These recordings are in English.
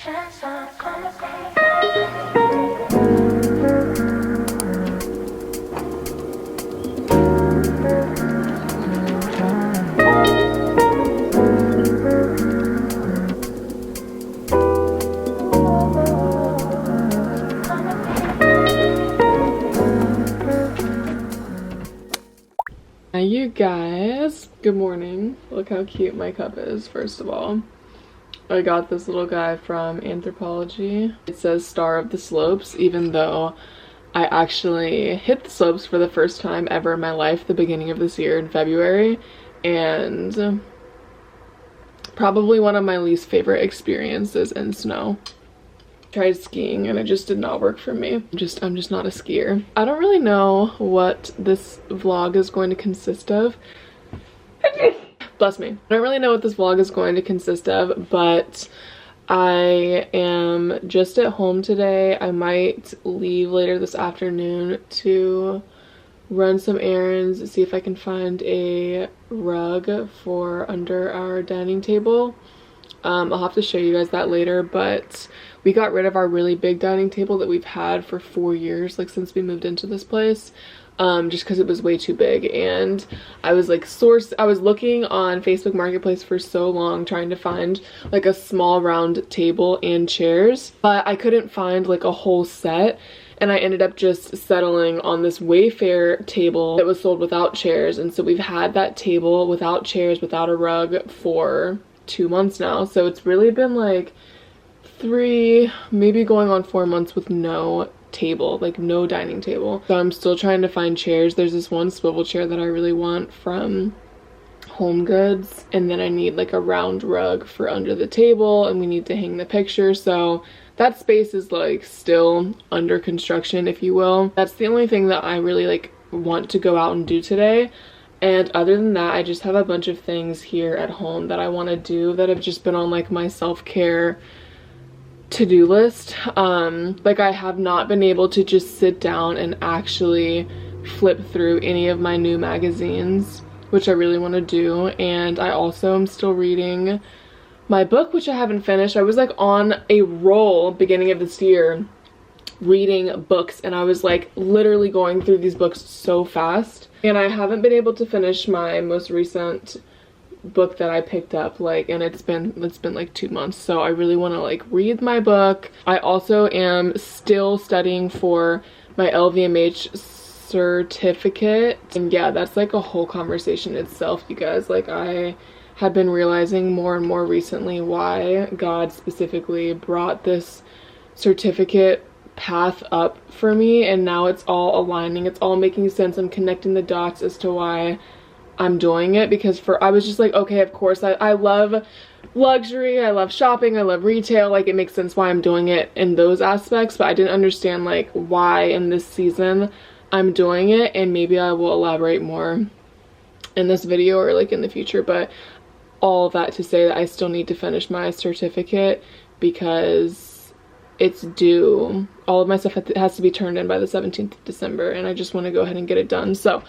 Hi you guys, good morning. Look how cute my cup is. First of all, I got this little guy from Anthropology. It says Star of the Slopes, even though I actually hit the slopes for the first time ever in my life the beginning of this year in February, and probably one of my least favorite experiences in snow. Tried skiing and it just did not work for me. I'm just not a skier. I don't really know what this vlog is going to consist of. Bless me. I don't really know what this vlog is going to consist of, but I am just at home today. I might leave later this afternoon to run some errands, see if I can find a rug for under our dining table. I'll have to show you guys that later, but we got rid of our really big dining table that we've had for 4 years, like since we moved into this place, just because it was way too big. And I was like I was looking on Facebook Marketplace for so long trying to find like a small round table and chairs, but I couldn't find like a whole set. And I ended up just settling on this Wayfair table that was sold without chairs. And so we've had that table without chairs, without a rug for 2 months now. So it's really been like 3, maybe going on 4 months with no table, like no dining table. So I'm still trying to find chairs. There's this one swivel chair that I really want from Home Goods, and then I need like a round rug for under the table, and we need to hang the picture. So that space is like still under construction, if you will. That's the only thing that I really like want to go out and do today. And other than that, I just have a bunch of things here at home that I want to do that have just been on like my self-care to-do list. Like I have not been able to just sit down and actually flip through any of my new magazines, which I really want to do. And I also am still reading my book, which I haven't finished. I was like on a roll beginning of this year reading books, and I was like literally going through these books so fast, and I haven't been able to finish my most recent book that I picked up, like, and it's been like 2 months. So I really want to like read my book. I also am still studying for my LVMH certificate, and yeah, that's like a whole conversation itself, you guys. Like I have been realizing more and more recently why God specifically brought this certificate path up for me, and now it's all aligning, it's all making sense. I'm connecting the dots as to why I'm doing it, because I was just like, okay, of course, I love luxury, I love shopping, I love retail, like it makes sense why I'm doing it in those aspects, but I didn't understand like why in this season I'm doing it, and maybe I will elaborate more in this video or like in the future. But all of that to say that I still need to finish my certificate because it's due. All of my stuff has to be turned in by the 17th of December, and I just want to go ahead and get it done. So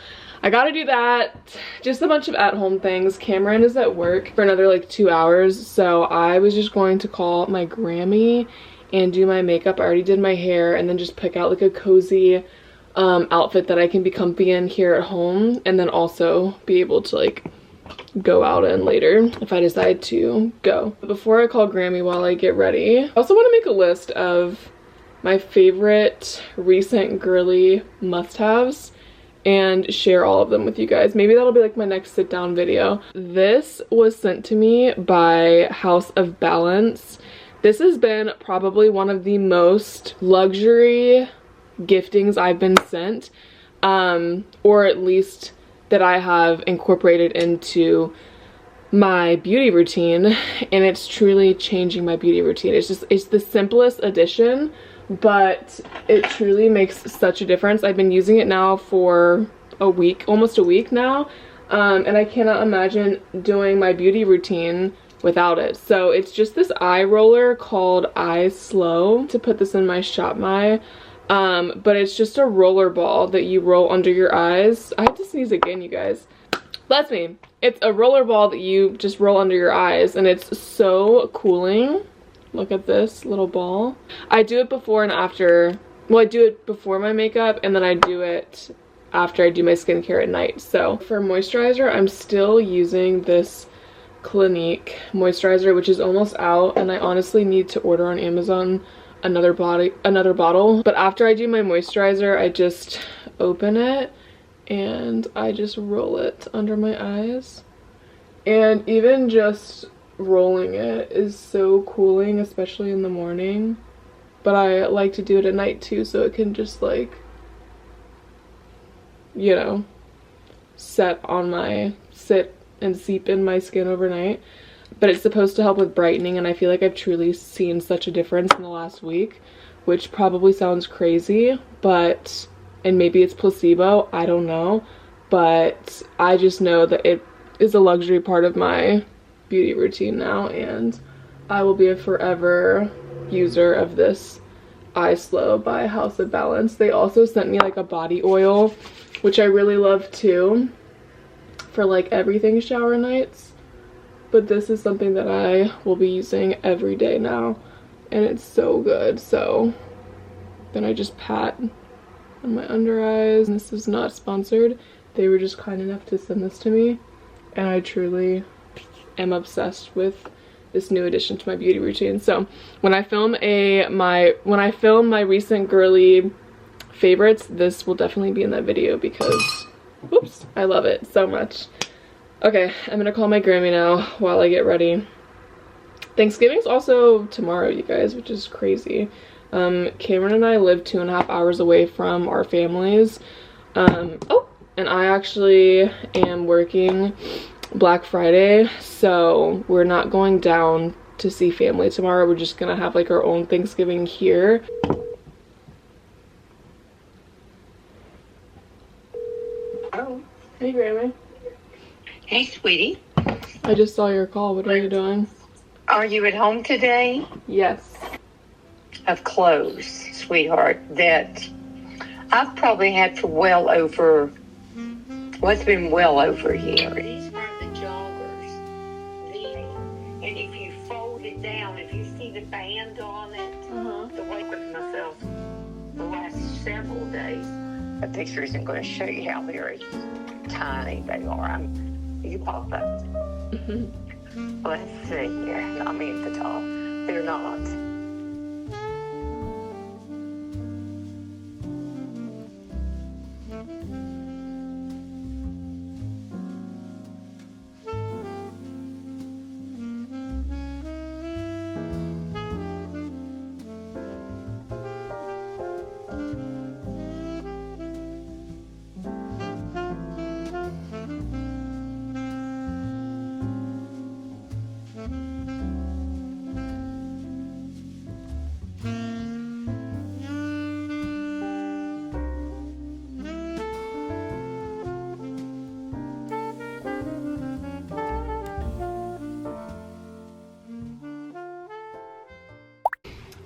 I gotta do that. Just a bunch of at-home things. Cameron is at work for another like 2 hours, so I was just going to call my Grammy and do my makeup. I already did my hair, and then just pick out like a cozy outfit that I can be comfy in here at home, and then also be able to like go out in later if I decide to go. But before I call Grammy, while I get ready, I also want to make a list of my favorite recent girly must-haves and share all of them with you guys. Maybe that'll be like my next sit down video. This was sent to me by House of Balance. This has been probably one of the most luxury giftings I've been sent, or at least that I have incorporated into my beauty routine, and it's truly changing my beauty routine. It's the simplest addition, but it truly makes such a difference. I've been using it now for a week, almost a week now, and I cannot imagine doing my beauty routine without it. So it's just this eye roller called Eye Slow, to put this in my Shop My. But it's just a roller ball that you roll under your eyes. I have to sneeze again, you guys. Bless me. It's a roller ball that you just roll under your eyes, and it's so cooling. Look at this little ball. I do it before and after. Well, I do it before my makeup, and then I do it after I do my skincare at night. So for moisturizer, I'm still using this Clinique moisturizer, which is almost out, and I honestly need to order on Amazon another bottle. But after I do my moisturizer, I just open it and I just roll it under my eyes. And even just rolling it is so cooling, especially in the morning. But I like to do it at night too, so it can just like, you know, sit and seep in my skin overnight. But it's supposed to help with brightening, and I feel like I've truly seen such a difference in the last week, which probably sounds crazy, but, and maybe it's placebo, I don't know, but I just know that it is a luxury part of my beauty routine now, and I will be a forever user of this Eye Slow by House of Balance. They also sent me like a body oil, which I really love too, for like everything shower nights. But this is something that I will be using every day now, and it's so good. So then I just pat on my under eyes. This is not sponsored. They were just kind enough to send this to me, and I truly am obsessed with this new addition to my beauty routine. So when I film my recent girly favorites, this will definitely be in that video because, whoops, I love it so much. Okay, I'm gonna call my Grammy now while I get ready. Thanksgiving's also tomorrow, you guys, which is crazy. Cameron and I live 2.5 hours away from our families. Oh, and I actually am working Black Friday, so we're not going down to see family tomorrow. We're just gonna have like our own Thanksgiving here. Oh. Hey, Grammy. Hey, sweetie. I just saw your call. What are you doing? Are you at home today? Yes. Of clothes, sweetheart, that I've probably had for well over, it's been well over a year. These are the joggers. And if you fold it down, if you see the band on it, the way with myself the last several days. The picture isn't going to show you how very tiny they are. You pop up. Let's see here. I mean at the top. They're not.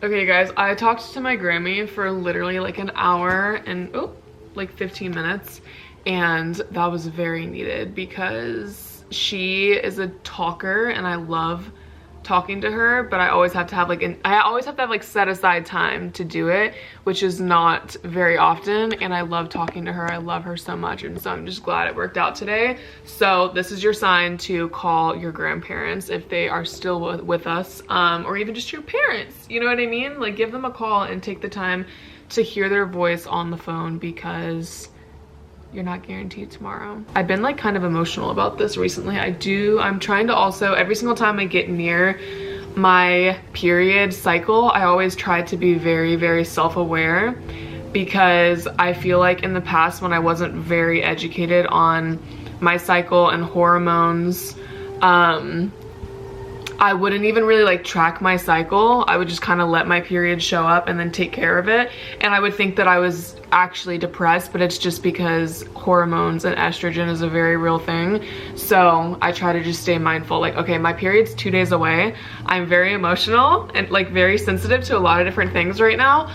Okay guys, I talked to my Grammy for literally like an hour and like 15 minutes, and that was very needed because she is a talker and I love talking to her, but I always have to have like set aside time to do it, which is not very often, and I love talking to her. I love her so much, and so I'm just glad it worked out today. So this is your sign to call your grandparents if they are still with us, or even just your parents, you know what I mean? Like give them a call and take the time to hear their voice on the phone, because you're not guaranteed tomorrow. I've been like kind of emotional about this recently. I'm trying to also, every single time I get near my period cycle, I always try to be very, very self-aware, because I feel like in the past when I wasn't very educated on my cycle and hormones, I wouldn't even really like track my cycle. I would just kind of let my period show up and then take care of it. And I would think that I was actually depressed, but it's just because hormones and estrogen is a very real thing. So I try to just stay mindful. Like, okay, my period's 2 days away. I'm very emotional and like very sensitive to a lot of different things right now.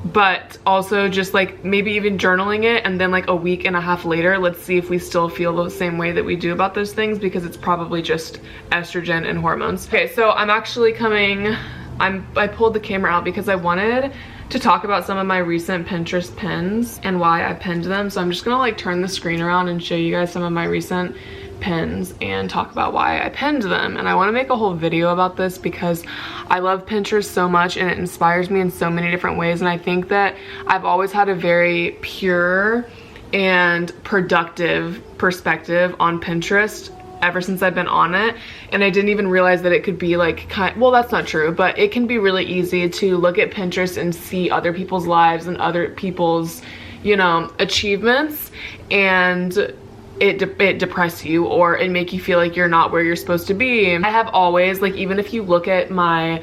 but also just like maybe even journaling it, and then like a week and a half later, let's see if we still feel the same way that we do about those things, because it's probably just estrogen and hormones. Okay, so I'm actually coming, I pulled the camera out because I wanted to talk about some of my recent Pinterest pins and why I pinned them. So I'm just gonna like turn the screen around and show you guys some of my recent pins and talk about why I pinned them. And I want to make a whole video about this because I love Pinterest so much and it inspires me in so many different ways, and I think that I've always had a very pure and productive perspective on Pinterest ever since I've been on it. And I didn't even realize that it could be like well, that's not true, but it can be really easy to look at Pinterest and see other people's lives and other people's, you know, achievements, and it depress you or it make you feel like you're not where you're supposed to be. I have always, like, even if you look at my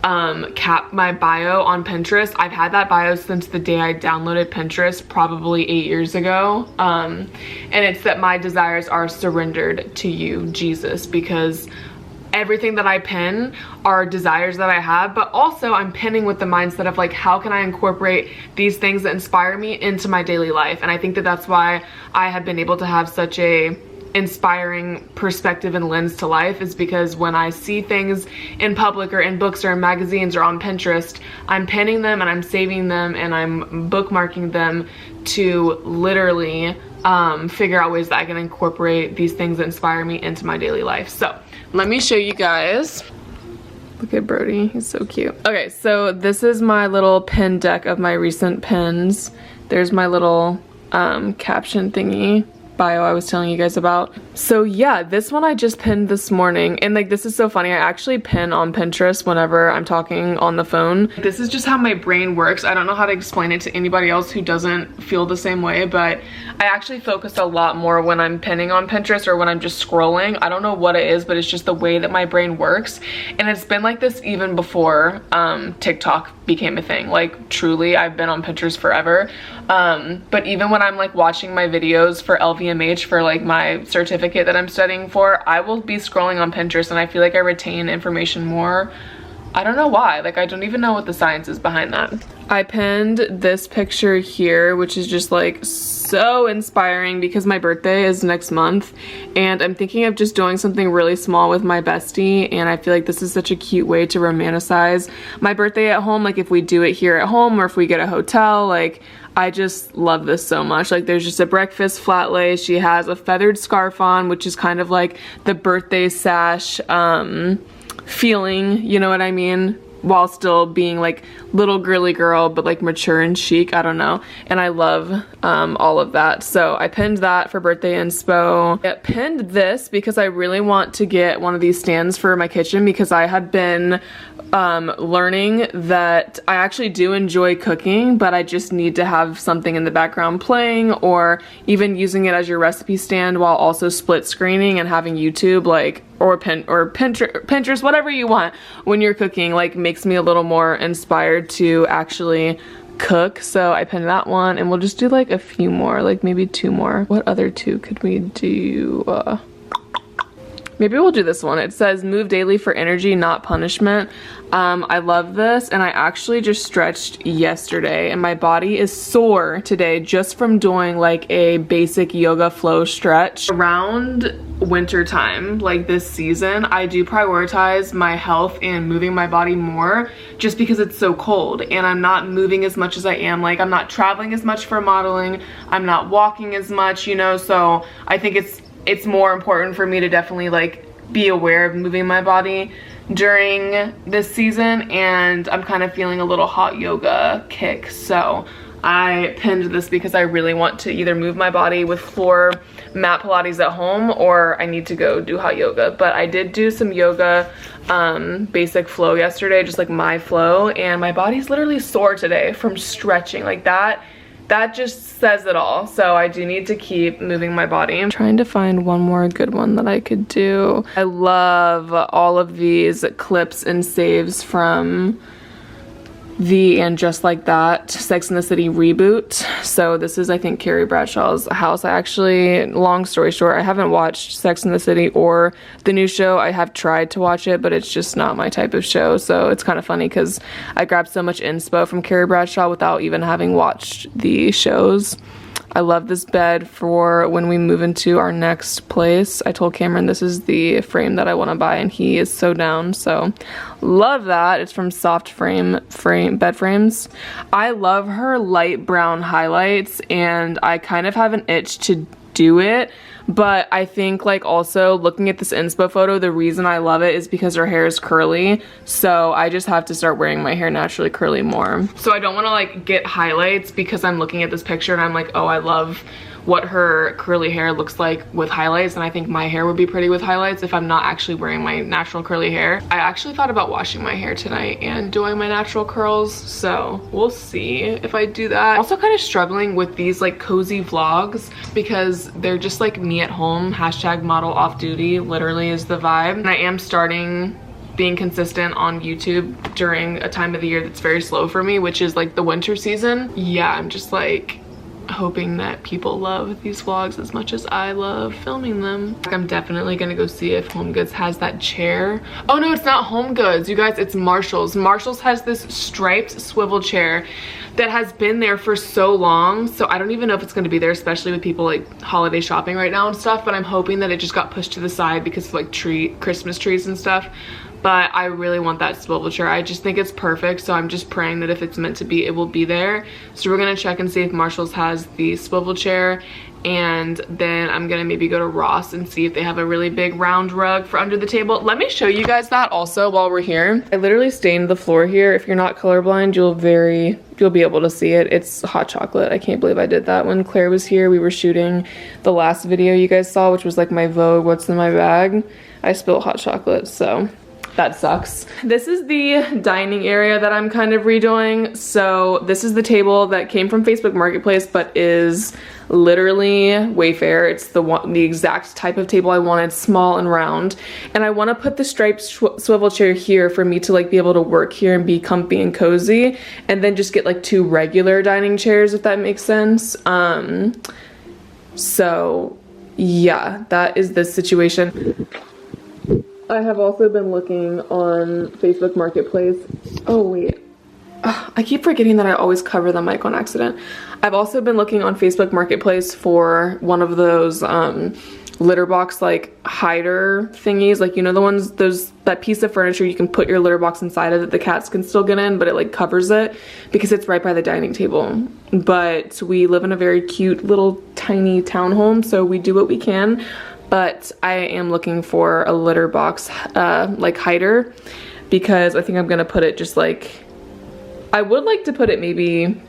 my bio on Pinterest, I've had that bio since the day I downloaded Pinterest, probably 8 years ago, and it's that my desires are surrendered to you, Jesus, because everything that I pin are desires that I have, but also I'm pinning with the mindset of like, how can I incorporate these things that inspire me into my daily life? And I think that that's why I have been able to have such a inspiring perspective and lens to life, is because when I see things in public or in books or in magazines or on Pinterest, I'm pinning them and I'm saving them and I'm bookmarking them to literally figure out ways that I can incorporate these things that inspire me into my daily life. So let me show you guys. Look at Brody, he's so cute. Okay, so this is my little pin deck of my recent pins. There's my little caption thingy bio I was telling you guys about. So yeah, this one I just pinned this morning, and like, this is so funny, I actually pin on Pinterest whenever I'm talking on the phone. This is just how my brain works. I don't know how to explain it to anybody else who doesn't feel the same way, but I actually focus a lot more when I'm pinning on Pinterest or when I'm just scrolling. I don't know what it is, but it's just the way that my brain works, and it's been like this even before TikTok became a thing. Like, truly, I've been on Pinterest forever, but even when I'm like watching my videos for LVMH for like my certificate that I'm studying for, I will be scrolling on Pinterest, and I feel like I retain information more. I don't know why, like, I don't even know what the science is behind that. I pinned this picture here, which is just like so inspiring because my birthday is next month, and I'm thinking of just doing something really small with my bestie, and I feel like this is such a cute way to romanticize my birthday at home. Like, if we do it here at home or if we get a hotel, like, I just love this so much. Like, there's just a breakfast flat lay. She has a feathered scarf on, which is kind of like the birthday sash feeling, you know what I mean? While still being like little girly girl, but like mature and chic, I don't know. And I love all of that. So I pinned that for birthday inspo. I pinned this because I really want to get one of these stands for my kitchen, because I had been learning that I actually do enjoy cooking, but I just need to have something in the background playing, or even using it as your recipe stand while also split screening and having YouTube, like, or Pinterest, whatever you want when you're cooking, like, makes me a little more inspired to actually cook. So I pinned that one, and we'll just do like a few more, like maybe 2 more. What other 2 could we do? Maybe we'll do this one. It says move daily for energy, not punishment. I love this, and I actually just stretched yesterday, and my body is sore today just from doing like a basic yoga flow stretch. Around winter time, like this season, I do prioritize my health and moving my body more, just because it's so cold and I'm not moving as much as I am. Like, I'm not traveling as much for modeling, I'm not walking as much, you know, so I think it's more important for me to definitely like be aware of moving my body during this season, and I'm kind of feeling a little hot yoga kick. So I pinned this because I really want to either move my body with floor mat Pilates at home, or I need to go do hot yoga. But I did do some yoga basic flow yesterday, just like my flow, and my body's literally sore today from stretching. Like, that just says it all. So I do need to keep moving my body. I'm trying to find one more good one that I could do. I love all of these clips and saves from the And Just Like That Sex and the City reboot. So this is, I think, Carrie Bradshaw's house. I actually, long story short, I haven't watched Sex and the City or the new show. I have tried to watch it, but it's just not my type of show. So it's kind of funny because I grabbed so much inspo from Carrie Bradshaw without even having watched the shows. I love this bed for when we move into our next place. I told Cameron this is the frame that I want to buy, and he is so down. So love that. It's from Soft Frame Bed Frames. I love her light brown highlights, and I kind of have an itch to do it. But I think, like, also looking at this inspo photo, the reason I love it is because her hair is curly. So I just have to start wearing my hair naturally curly more. So I don't want to, like, get highlights because I'm looking at this picture and I'm like, oh, I love what her curly hair looks like with highlights, and I think my hair would be pretty with highlights if I'm not actually wearing my natural curly hair. I actually thought about washing my hair tonight and doing my natural curls, so we'll see if I do that. I'm also kind of struggling with these like cozy vlogs because they're just like me at home, hashtag model off duty, literally is the vibe. And I am starting being consistent on YouTube during a time of the year that's very slow for me, which is like the winter season. Yeah, I'm just like hoping that people love these vlogs as much as I love filming them. I'm definitely gonna go see if Home Goods has that chair. Oh no, it's not Home Goods, you guys, it's Marshall's. Marshall's has this striped swivel chair that has been there for so long, so I don't even know if it's gonna be there, especially with people like holiday shopping right now and stuff, but I'm hoping that it just got pushed to the side because of like Christmas trees and stuff. But I really want that swivel chair. I just think it's perfect, so I'm just praying that if it's meant to be, it will be there. So we're gonna check and see if Marshall's has the swivel chair, and then I'm gonna maybe go to Ross and see if they have a really big round rug for under the table. Let me show you guys that also while we're here. I literally stained the floor here. If you're not colorblind, you'll be able to see it. It's hot chocolate. I can't believe I did that. When Claire was here, we were shooting the last video you guys saw, which was like my Vogue, what's in my bag. I spilled hot chocolate, so that sucks. This is the dining area that I'm kind of redoing. So this is the table that came from Facebook Marketplace, but is literally Wayfair. It's the exact type of table I wanted, small and round. And I want to put the striped swivel chair here for me to like be able to work here and be comfy and cozy, and then just get like 2 regular dining chairs, if that makes sense. So yeah, that is the situation. I have also been looking on Facebook Marketplace. Oh wait, I keep forgetting that I always cover the mic on accident. I've also been looking on Facebook Marketplace for one of those litter box like hider thingies, like, you know, the ones, that piece of furniture you can put your litter box inside of that the cats can still get in, but it like covers it because it's right by the dining table. But we live in a very cute little tiny townhome, so we do what we can. But I am looking for a litter box like hider, because I think I'm gonna put it just like, I would like to put it maybe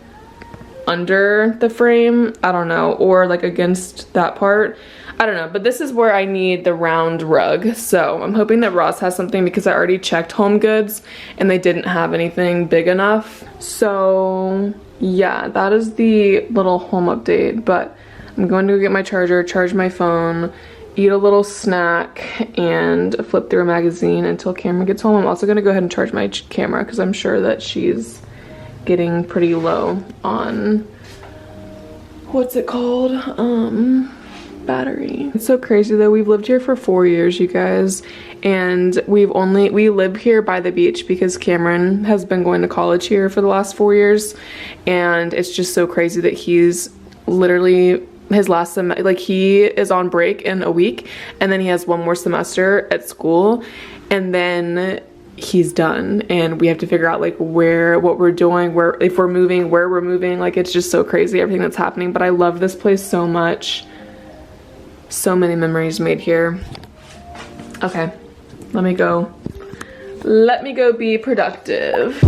under the frame, I don't know, or like against that part, I don't know. But this is where I need the round rug, so I'm hoping that Ross has something, because I already checked Home Goods and they didn't have anything big enough. So yeah, that is the little home update. But I'm going to go get my charger, charge my phone, eat a little snack, and flip through a magazine until Cameron gets home. I'm also gonna go ahead and charge my camera because I'm sure that she's getting pretty low on, what's it called, battery. It's so crazy though. We've lived here for 4 years, you guys, and we live here by the beach because Cameron has been going to college here for the last 4 years, and it's just so crazy that he's literally, his last semester, like, he is on break in a week, and then he has 1 more semester at school, and then he's done, and we have to figure out like what we're doing, if we're moving, where we're moving. Like, it's just so crazy everything that's happening. But I love this place so much. So many memories made here. Okay, let me go be productive.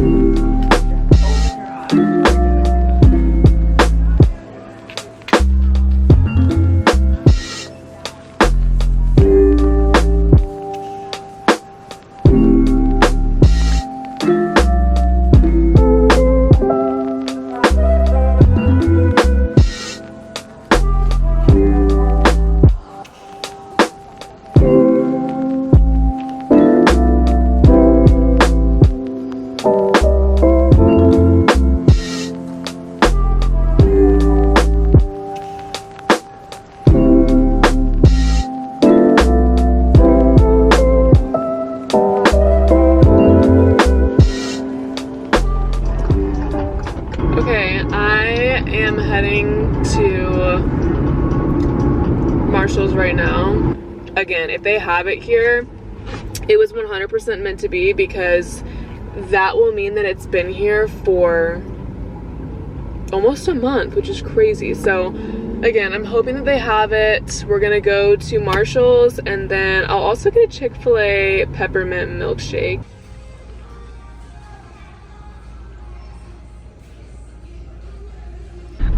am heading to Marshall's right now. Again, if they have it here, it was 100% meant to be, because that will mean that it's been here for almost a month, which is crazy. So again, I'm hoping that they have it. We're gonna go to Marshall's, and then I'll also get a Chick-fil-A peppermint milkshake.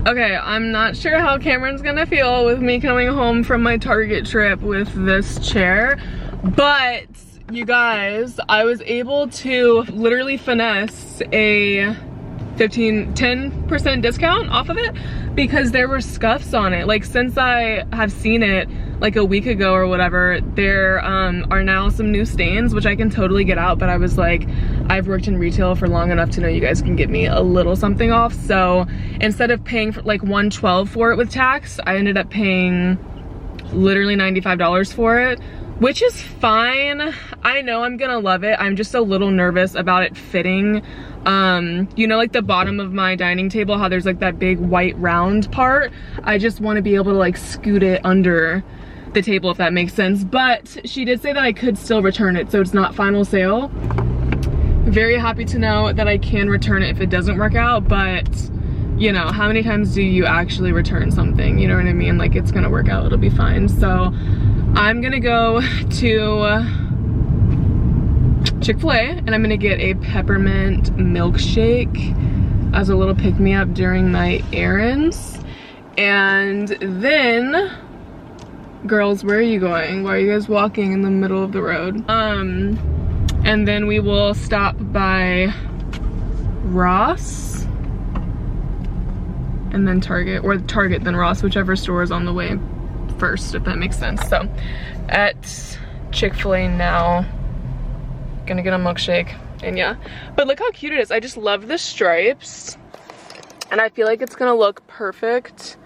Okay, I'm not sure how Cameron's gonna feel with me coming home from my Target trip with this chair, but you guys, I was able to literally finesse a 10% discount off of it, because there were scuffs on it. Like, since I have seen it like a week ago or whatever, there are now some new stains, which I can totally get out, but I was like, I've worked in retail for long enough to know you guys can get me a little something off. So instead of paying for like $112 for it with tax, I ended up paying literally $95 for it, which is fine. I know I'm gonna love it. I'm just a little nervous about it fitting. You know, like the bottom of my dining table, how there's like that big white round part. I just want to be able to like scoot it under the table, if that makes sense. But she did say that I could still return it, so it's not final sale. Very happy to know that I can return it if it doesn't work out, but you know, how many times do you actually return something? You know what I mean? Like, it's gonna work out, it'll be fine. So I'm gonna go to Chick-fil-A and I'm gonna get a peppermint milkshake as a little pick-me-up during my errands. And then, girls, where are you going? Why are you guys walking in the middle of the road? And then we will stop by Ross and then Target, or Target then Ross, whichever store is on the way first, if that makes sense. So at Chick-fil-A now, gonna get a milkshake, and yeah. But look how cute it is. I just love the stripes, and I feel like it's gonna look perfect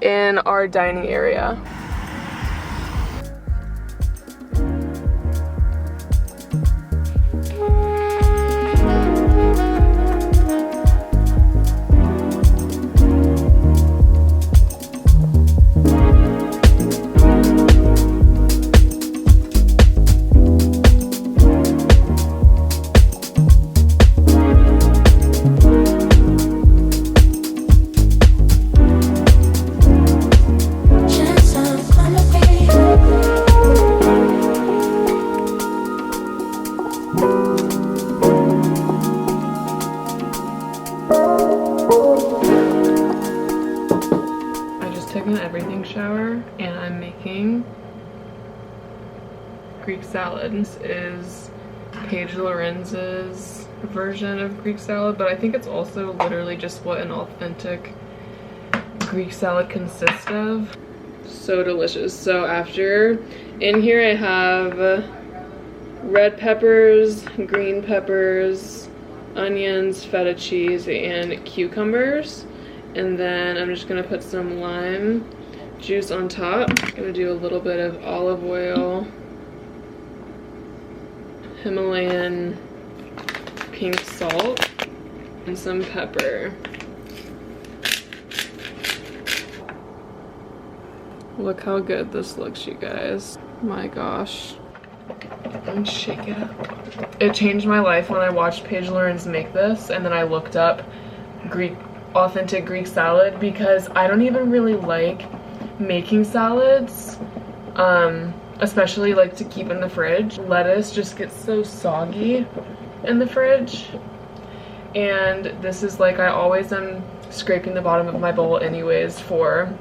in our dining area. Shower, and I'm making Greek salad. This is Paige Lorenz's version of Greek salad, but I think it's also literally just what an authentic Greek salad consists of. So delicious. So after, in here I have red peppers, green peppers, onions, feta cheese, and cucumbers. And then I'm just gonna put some lime juice on top. I'm gonna do a little bit of olive oil, Himalayan pink salt, and some pepper. Look how good this looks, you guys. My gosh. And shake it up. It changed my life when I watched Paige Lorenz make this, and then I looked up authentic Greek salad, because I don't even really like making salads, especially like to keep in the fridge. Lettuce just gets so soggy in the fridge, and this is like, I always am scraping the bottom of my bowl anyways for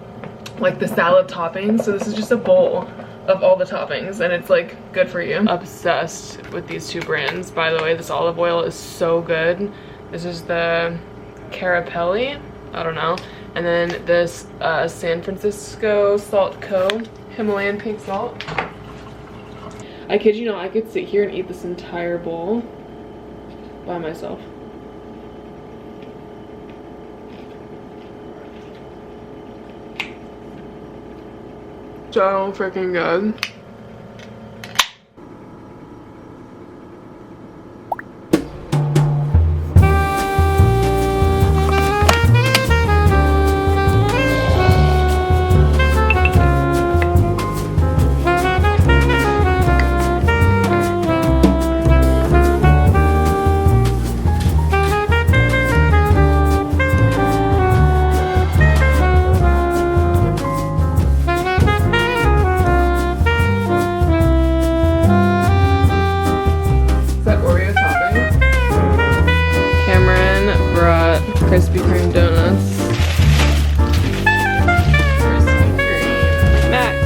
like the salad toppings, so this is just a bowl of all the toppings, and it's like good for you. Obsessed with these two brands, by the way. This olive oil is so good. This is the Carapelli, I don't know. And then this San Francisco Salt Co. Himalayan pink salt. I kid you not, I could sit here and eat this entire bowl by myself. So freaking good. Krispy Kreme donuts. Krispy Kreme Max.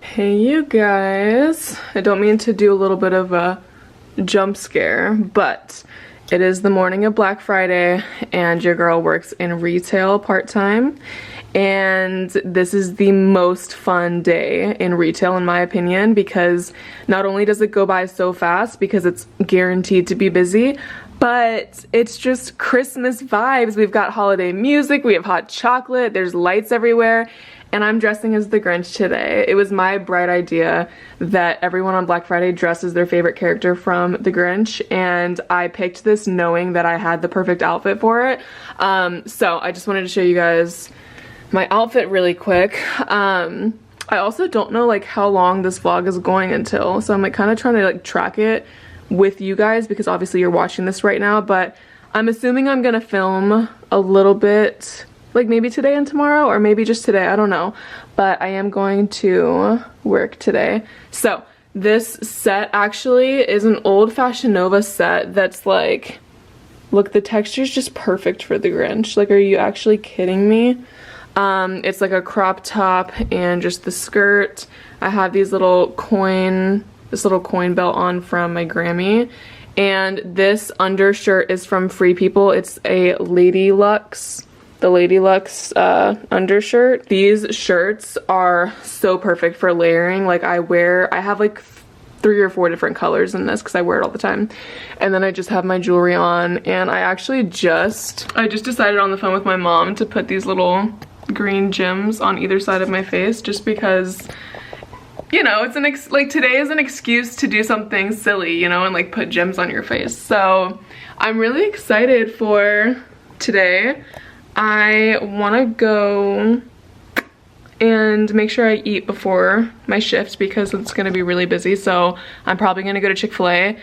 Hey you guys, I don't mean to do a little bit of a jump scare, but it is the morning of Black Friday and your girl works in retail part-time, and this is the most fun day in retail in my opinion, because not only does it go by so fast because it's guaranteed to be busy, but it's just Christmas vibes. We've got holiday music, we have hot chocolate, there's lights everywhere. And I'm dressing as the Grinch today. It was my bright idea that everyone on Black Friday dresses their favorite character from the Grinch, and I picked this knowing that I had the perfect outfit for it. So I just wanted to show you guys my outfit really quick. I also don't know like how long this vlog is going until, so I'm like kind of trying to like track it with you guys because obviously you're watching this right now, but I'm assuming I'm gonna film a little bit like maybe today and tomorrow, or maybe just today, I don't know. But I am going to work today. So this set actually is an old Fashion Nova set that's like, look, the texture's just perfect for the Grinch. Like, are you actually kidding me? It's like a crop top and just the skirt. I have these little this little coin belt on from my Grammy. And this undershirt is from Free People. It's a Lady Luxe. The Lady Luxe undershirt. These shirts are so perfect for layering. Like I have like 3 or 4 different colors in this because I wear it all the time. And then I just have my jewelry on, and I just decided on the phone with my mom to put these little green gems on either side of my face just because, you know, it's like today is an excuse to do something silly, you know, and like put gems on your face. So I'm really excited for today. I want to go and make sure I eat before my shift because it's going to be really busy. So I'm probably going to go to Chick-fil-A,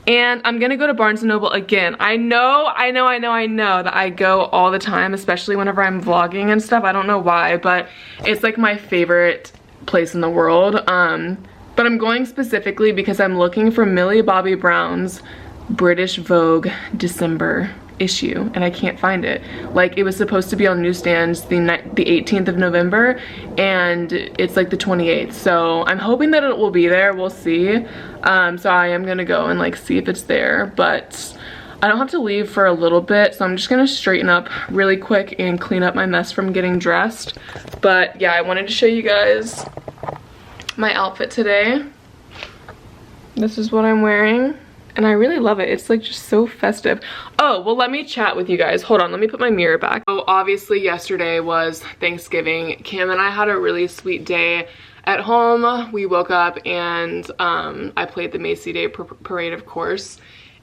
and I'm going to go to Barnes & Noble again. I know that I go all the time, especially whenever I'm vlogging and stuff. I don't know why, but it's like my favorite place in the world. But I'm going specifically because I'm looking for Millie Bobby Brown's British Vogue December issue, and I can't find it. Like, it was supposed to be on newsstands the 18th of November, and it's like the 28th, so I'm hoping that it will be there. We'll see. So I am gonna go and like see if it's there, but I don't have to leave for a little bit, so I'm just gonna straighten up really quick and clean up my mess from getting dressed. But yeah, I wanted to show you guys my outfit today. This is what I'm wearing. And I really love it. It's like just so festive. Oh, well, let me chat with you guys. Hold on, let me put my mirror back. So obviously yesterday was Thanksgiving. Kim and I had a really sweet day at home. We woke up and I played the Macy Day Parade, of course,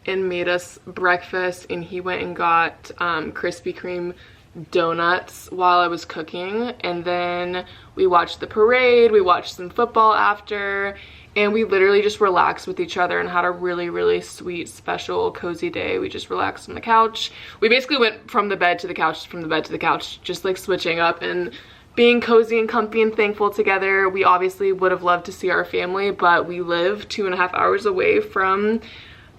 and made us breakfast, and he went and got Krispy Kreme donuts while I was cooking, and then we watched the parade, we watched some football after, and we literally just relaxed with each other and had a really, really sweet, special, cozy day. We just relaxed on the couch. We basically went from the bed to the couch, from the bed to the couch, just like switching up and being cozy and comfy and thankful together. We obviously would have loved to see our family, but we live 2.5 hours away from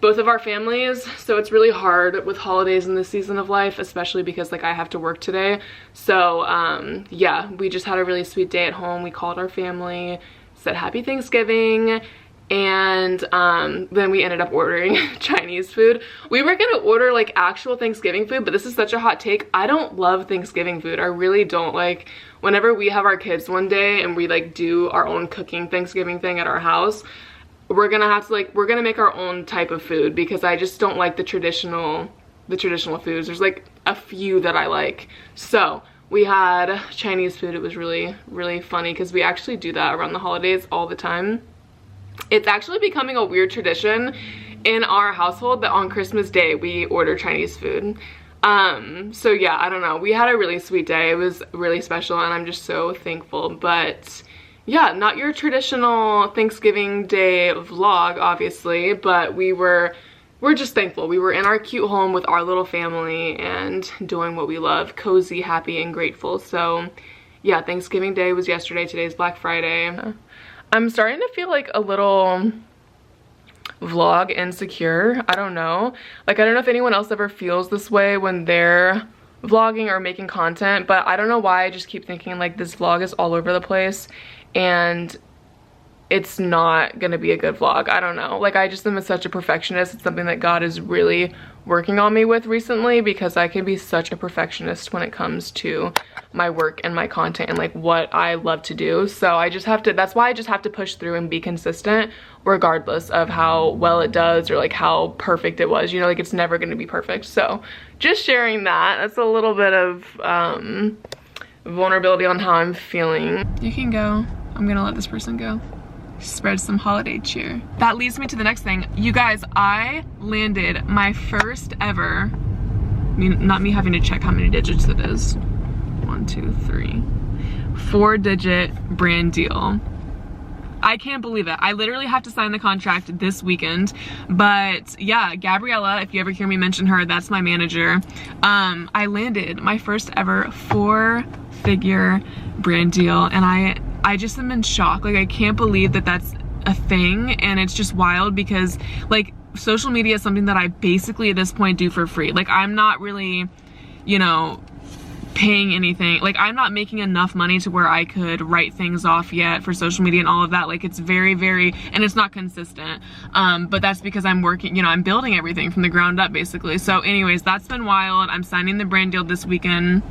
both of our families, so it's really hard with holidays in this season of life, especially because like I have to work today. So yeah, we just had a really sweet day at home. We called our family, said happy Thanksgiving, and then we ended up ordering Chinese food. We were gonna order like actual Thanksgiving food, but this is such a hot take. I don't love Thanksgiving food. I really don't. Like, whenever we have our kids one day and we like do our own cooking Thanksgiving thing at our house, we're gonna have to like, we're gonna make our own type of food because I just don't like the traditional foods. There's like a few that I like. So we had Chinese food. It was really, really funny because we actually do that around the holidays all the time. It's actually becoming a weird tradition in our household that on Christmas Day we order Chinese food. So yeah, I don't know. We had a really sweet day. It was really special and I'm just so thankful. But yeah, not your traditional Thanksgiving Day vlog, obviously, but we're just thankful. We were in our cute home with our little family and doing what we love, cozy, happy, and grateful. So yeah, Thanksgiving Day was yesterday. Today's Black Friday. I'm starting to feel like a little vlog insecure. I don't know. Like, I don't know if anyone else ever feels this way when they're vlogging or making content, but I don't know why I just keep thinking like this vlog is all over the place and it's not gonna be a good vlog. I don't know. Like, I just am such a perfectionist. It's something that God is really working on me with recently, because I can be such a perfectionist when it comes to my work and my content and like what I love to do. So I just have to, that's why I just have to push through and be consistent regardless of how well it does or like how perfect it was. You know, like it's never gonna be perfect. So just sharing that, that's a little bit of vulnerability on how I'm feeling. You can go. I'm gonna let this person go. Spread some holiday cheer. That leads me to the next thing. You guys, I landed my first ever, I mean, not me having to check how many digits it is. 1, 2, 3, 4-digit brand deal. I can't believe it. I literally have to sign the contract this weekend. But yeah, Gabriella, if you ever hear me mention her, that's my manager. I landed my first ever 4-figure brand deal, and I just am in shock. Like, I can't believe that that's a thing, and it's just wild because like social media is something that I basically at this point do for free. Like, I'm not really, you know, paying anything. Like, I'm not making enough money to where I could write things off yet for social media and all of that. Like, it's very, and it's not consistent. But that's because I'm working, you know, I'm building everything from the ground up basically. So anyways, that's been wild. I'm signing the brand deal this weekend.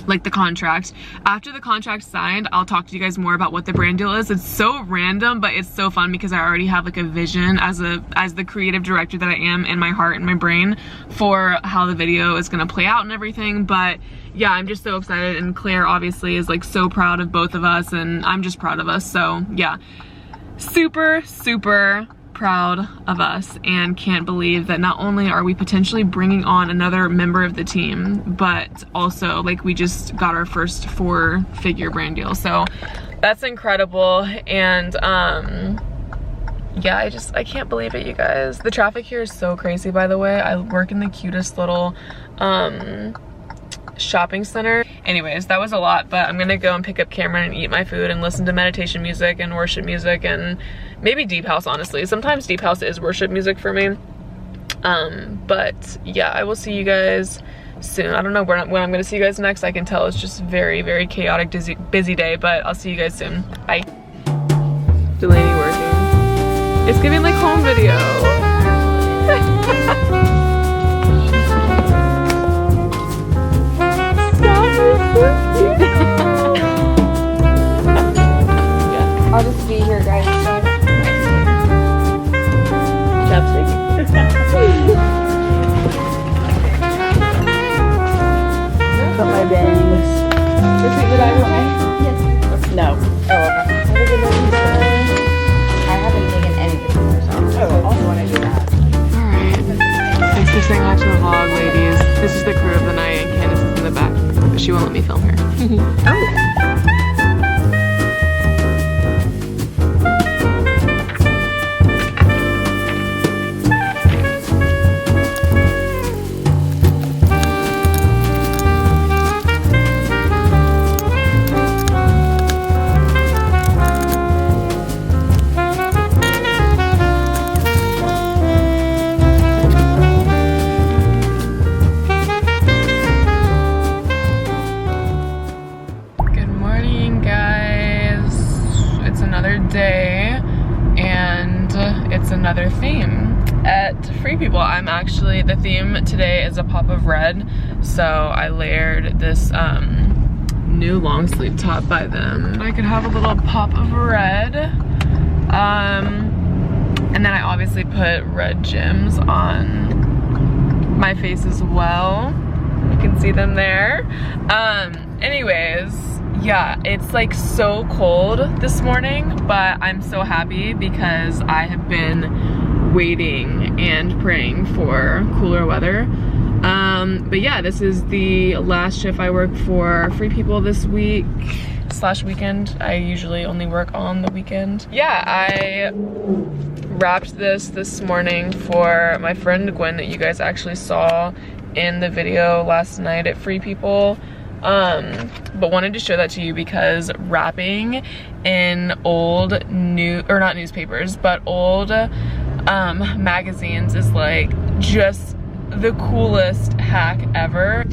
Like the contract. After the contract's signed, I'll talk to you guys more about what the brand deal is. It's so random, but it's so fun because I already have like a vision as the creative director that I am in my heart and my brain for how the video is gonna play out and everything. But yeah, I'm just so excited, and Claire obviously is like so proud of both of us, and I'm just proud of us. So yeah, super proud of us, and can't believe that not only are we potentially bringing on another member of the team, but also like we just got our first 4-figure brand deal. So that's incredible. And yeah, I can't believe it, you guys. The traffic here is so crazy, by the way. I work in the cutest little shopping center. Anyways, that was a lot, but I'm gonna go and pick up Cameron and eat my food and listen to meditation music and worship music and maybe deep house, honestly. Sometimes deep house is worship music for me. But yeah, I will see you guys soon. I don't know when I'm gonna see you guys next. I can tell it's just very chaotic, busy day, but I'll see you guys soon. Bye. Delaney working. It's giving like home video. I'll just be here, guys. Chopstick. Cut my bangs. Did I come? Yes. No. Oh, okay. I haven't taken anything for myself. So I also want to do that. Alright. Thanks for saying hi to the vlog, ladies. This is the crew of the night, and Candace is in the back, but she won't let me film her. Oh. Another theme at Free People. I'm actually, the theme today is a pop of red, so I layered this new long sleeve top by them. I could have a little pop of red, and then I obviously put red gems on my face as well. You can see them there. Anyways, yeah, it's like so cold this morning, but I'm so happy because I have been waiting and praying for cooler weather. But yeah, this is the last shift I work for Free People this week. slash weekend. I usually only work on the weekend. Yeah, I wrapped this morning for my friend Gwen that you guys actually saw in the video last night at Free People. But wanted to show that to you because wrapping in old not newspapers, but old magazines is like just the coolest hack ever.